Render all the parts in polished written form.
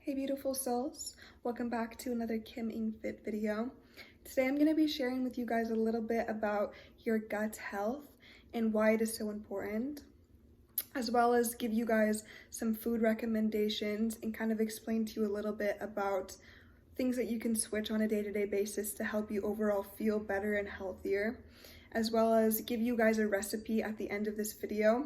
Hey beautiful souls, welcome back to another Kimmynglam video. Today I'm going to be sharing with you guys a little bit about your gut health and why it is so important, as well as give you guys some food recommendations and kind of explain to you a little bit about things that you can switch on a day-to-day basis to help you overall feel better and healthier, as well as give you guys a recipe at the end of this video.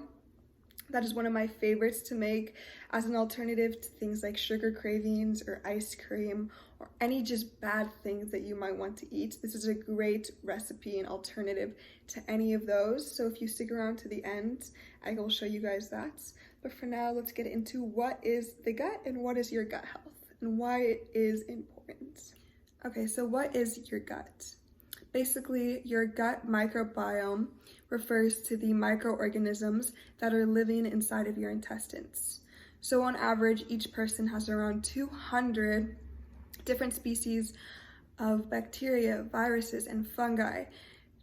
That is one of my favorites to make as an alternative to things like sugar cravings or ice cream or any just bad things that you might want to eat. This is a great recipe and alternative to any of those. So if you stick around to the end, I will show you guys that. But for now, let's get into what is the gut and what is your gut health and why it is important. Okay, so what is your gut? Basically, your gut microbiome refers to the microorganisms that are living inside of your intestines. So on average, each person has around 200 different species of bacteria, viruses, and fungi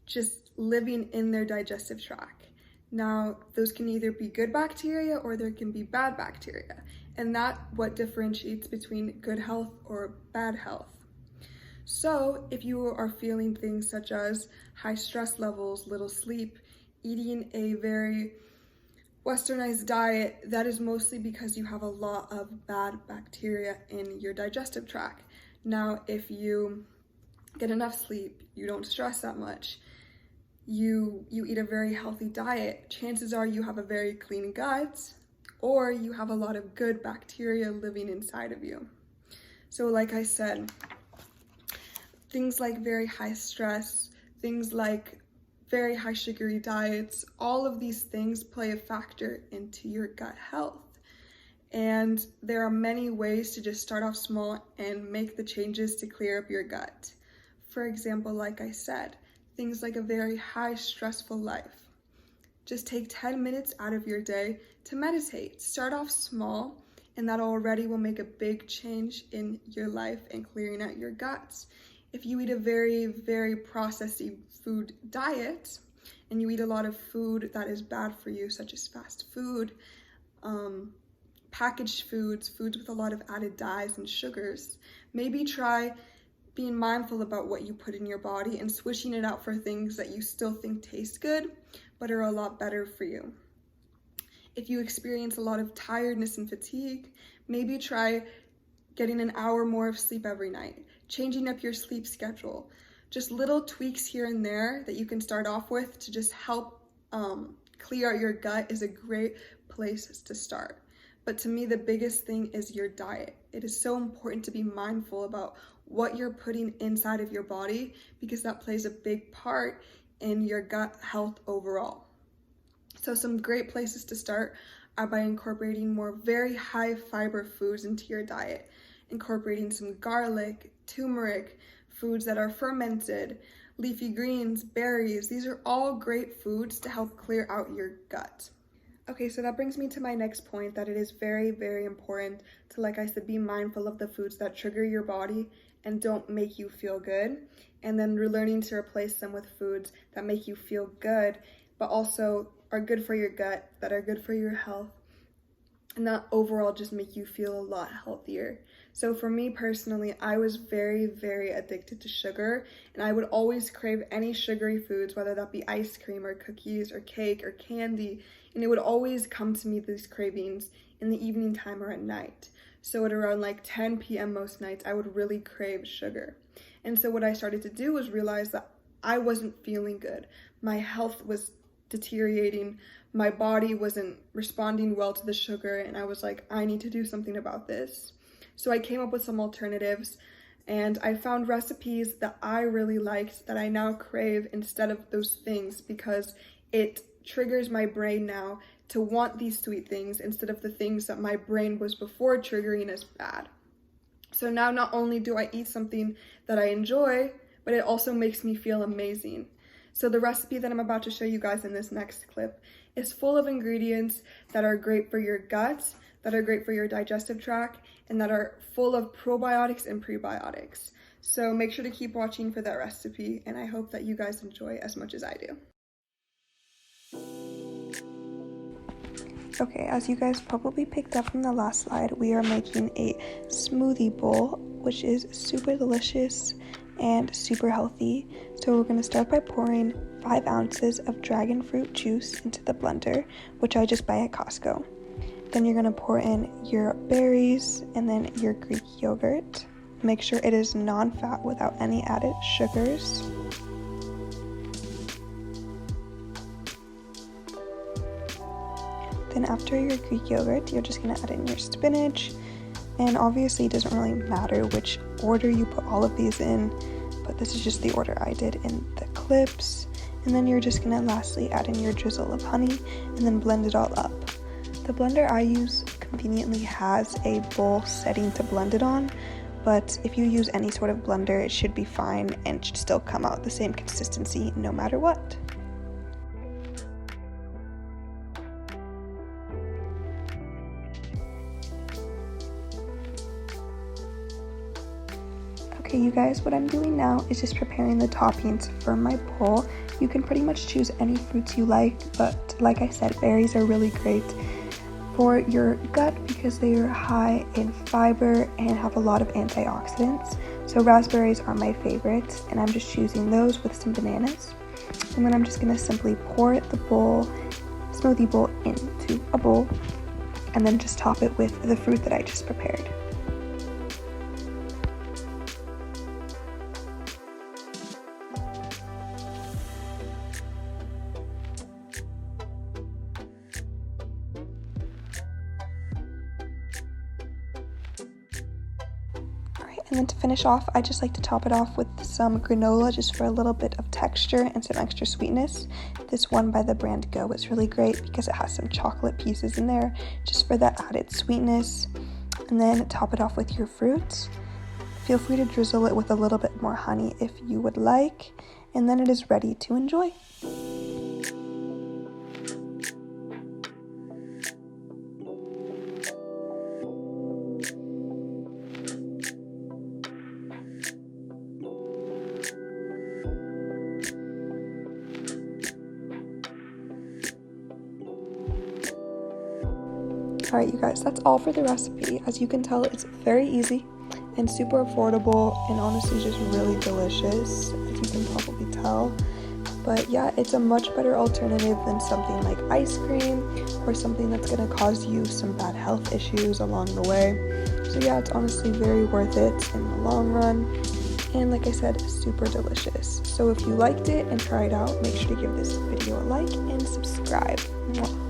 just living in their digestive tract. Now, those can either be good bacteria or there can be bad bacteria, and that's what differentiates between good health or bad health. So if you are feeling things such as high stress levels, little sleep, eating a very westernized diet, that is mostly because you have a lot of bad bacteria in your digestive tract. Now, if you get enough sleep, you don't stress that much, you eat a very healthy diet, chances are you have a very clean gut, or you have a lot of good bacteria living inside of you. So like I said, things like very high stress, things like very high sugary diets, all of these things play a factor into your gut health. And there are many ways to just start off small and make the changes to clear up your gut. For example, like I said, things like a very high stressful life. Just take 10 minutes out of your day to meditate. Start off small, and that already will make a big change in your life and clearing out your guts. If you eat a very, very processed food diet and you eat a lot of food that is bad for you, such as fast food, packaged foods, foods with a lot of added dyes and sugars, maybe try being mindful about what you put in your body and switching it out for things that you still think taste good, but are a lot better for you. If you experience a lot of tiredness and fatigue, maybe try getting an hour more of sleep every night, changing up your sleep schedule, just little tweaks here and there that you can start off with to just help clear out your gut is a great place to start. But to me, the biggest thing is your diet. It is so important to be mindful about what you're putting inside of your body because that plays a big part in your gut health overall. So some great places to start are by incorporating more very high fiber foods into your diet, incorporating some garlic, turmeric, foods that are fermented, leafy greens, berries. These are all great foods to help clear out your gut. Okay, so that brings me to my next point, that it is very, very important to, like I said, be mindful of the foods that trigger your body and don't make you feel good, and then learning to replace them with foods that make you feel good, but also are good for your gut, that are good for your health, and that overall just make you feel a lot healthier. So for me personally, I was very, very addicted to sugar, and I would always crave any sugary foods, whether that be ice cream or cookies or cake or candy, and it would always come to me, these cravings, in the evening time or at night. So at around like 10 p.m. most nights, I would really crave sugar. And so what I started to do was realize that I wasn't feeling good. My health was deteriorating, my body wasn't responding well to the sugar, and I was like, I need to do something about this. So I came up with some alternatives, and I found recipes that I really liked that I now crave instead of those things, because it triggers my brain now to want these sweet things instead of the things that my brain was before triggering as bad. So now not only do I eat something that I enjoy, but it also makes me feel amazing. So the recipe that I'm about to show you guys in this next clip is full of ingredients that are great for your gut, that are great for your digestive tract, and that are full of probiotics and prebiotics. So make sure to keep watching for that recipe, and I hope that you guys enjoy as much as I do. Okay, as you guys probably picked up from the last slide, we are making a smoothie bowl, which is super delicious and super healthy. So we're going to start by pouring 5 ounces of dragon fruit juice into the blender, which I just buy at Costco. Then you're going to pour in your berries and then your Greek yogurt. Make sure it is non-fat without any added sugars. Then after your Greek yogurt, you're just going to add in your spinach. And obviously it doesn't really matter which order you put all of these in, but this is just the order I did in the clips. And then you're just going to lastly add in your drizzle of honey and then blend it all up. The blender I use conveniently has a bowl setting to blend it on, but if you use any sort of blender, it should be fine and should still come out the same consistency no matter what. Okay, you guys, what I'm doing now is just preparing the toppings for my bowl. You can pretty much choose any fruits you like, but like I said, berries are really great for your gut because they are high in fiber and have a lot of antioxidants. So raspberries are my favorites, and I'm just choosing those with some bananas. And then I'm just gonna simply pour the smoothie bowl into a bowl and then just top it with the fruit that I just prepared. And then to finish off, I just like to top it off with some granola just for a little bit of texture and some extra sweetness. This one by the brand Go is really great because it has some chocolate pieces in there just for that added sweetness. And then top it off with your fruits. Feel free to drizzle it with a little bit more honey if you would like. And then it is ready to enjoy. Alright you guys, that's all for the recipe. As you can tell, it's very easy and super affordable and honestly just really delicious, as you can probably tell. But yeah, it's a much better alternative than something like ice cream or something that's going to cause you some bad health issues along the way. So yeah, it's honestly very worth it in the long run. And like I said, super delicious. So if you liked it and tried it out, make sure to give this video a like and subscribe. Mwah.